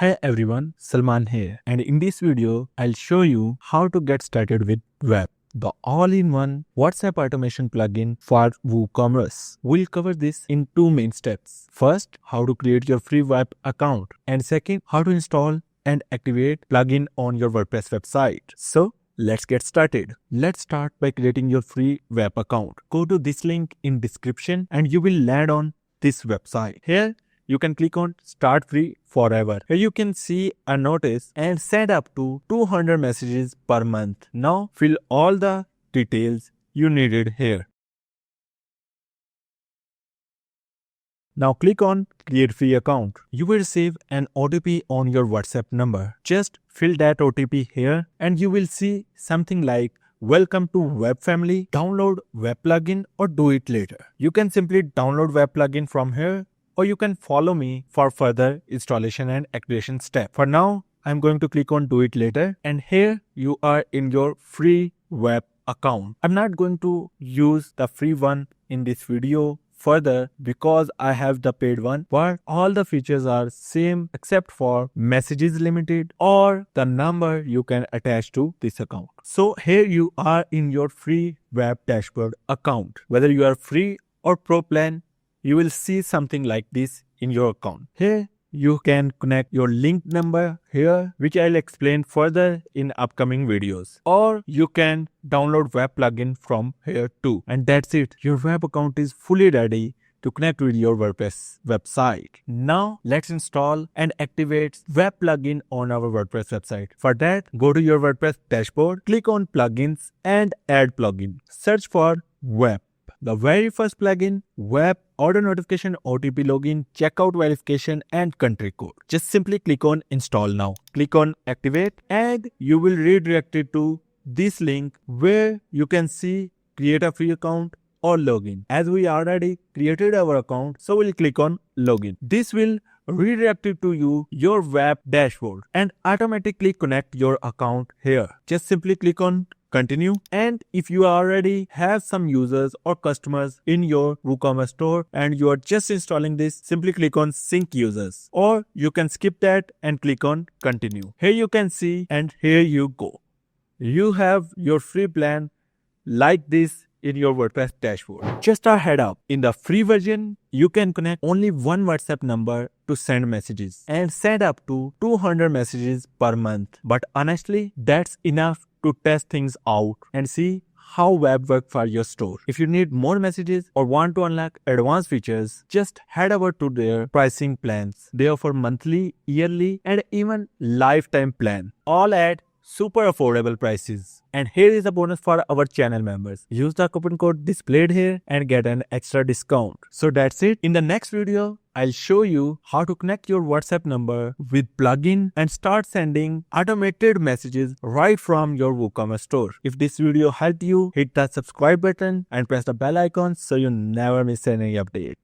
Hi everyone, Salman here, and in this video I'll show you how to get started with WAWP, the all-in-one WhatsApp automation plugin for WooCommerce. We'll cover this in two main steps. First, how to create your free WAWP account, and second, how to install and activate plugin on your WordPress website. So let's get started. Let's start by creating your free WAWP account. Go to this link in description and you will land on this website. Here you can click on Start Free Forever. Here you can see a notice and send up to 200 messages per month. Now fill all the details you needed here. Now click on Create Free Account. You will receive an OTP on your WhatsApp number. Just fill that OTP here and you will see something like Welcome to WAWP family, download WAWP plugin or do it later. You can simply download WAWP plugin from here, or you can follow me for further installation and activation step. For now, I'm going to click on do it later, and here you are in your free WAWP account. I'm not going to use the free one in this video further because I have the paid one, but all the features are same except for messages limited or the number you can attach to this account. So here you are in your free WAWP dashboard account. Whether you are free or pro plan, you will see something like this in your account. Here you can connect your link number here, which I'll explain further in upcoming videos. Or you can download WAWP plugin from here too. And that's it. Your WAWP account is fully ready to connect with your WordPress website. Now let's install and activate WAWP plugin on our WordPress website. For that, go to your WordPress dashboard, click on plugins and add plugin. Search for WAWP. The very first plugin, WAWP Order Notification, OTP Login, Checkout Verification and Country Code. Just simply click on Install now. Click on Activate and you will redirect it to this link where you can see Create a Free Account or Login. As we already created our account, so we'll click on Login. This will redirect it to your WAWP dashboard and automatically connect your account here. Just simply click on Continue, and if you already have some users or customers in your WooCommerce store and you are just installing this, simply click on Sync Users, or you can skip that and click on Continue. Here you can see, and here you go. You have your free plan like this in your WordPress dashboard. Just a head up, in the free version, you can connect only one WhatsApp number to send messages and send up to 200 messages per month. But honestly, that's enough to test things out and see how WAWP works for your store. If you need more messages or want to unlock advanced features, just head over to their pricing plans. They offer monthly, yearly, and even lifetime plan, all at super affordable prices. And here is a bonus for our channel members. Use the coupon code displayed here and get an extra discount. So that's it. In the next video, I'll show you how to connect your WhatsApp number with plugin and start sending automated messages right from your WooCommerce store. If this video helped you, hit that subscribe button and press the bell icon so you never miss any update.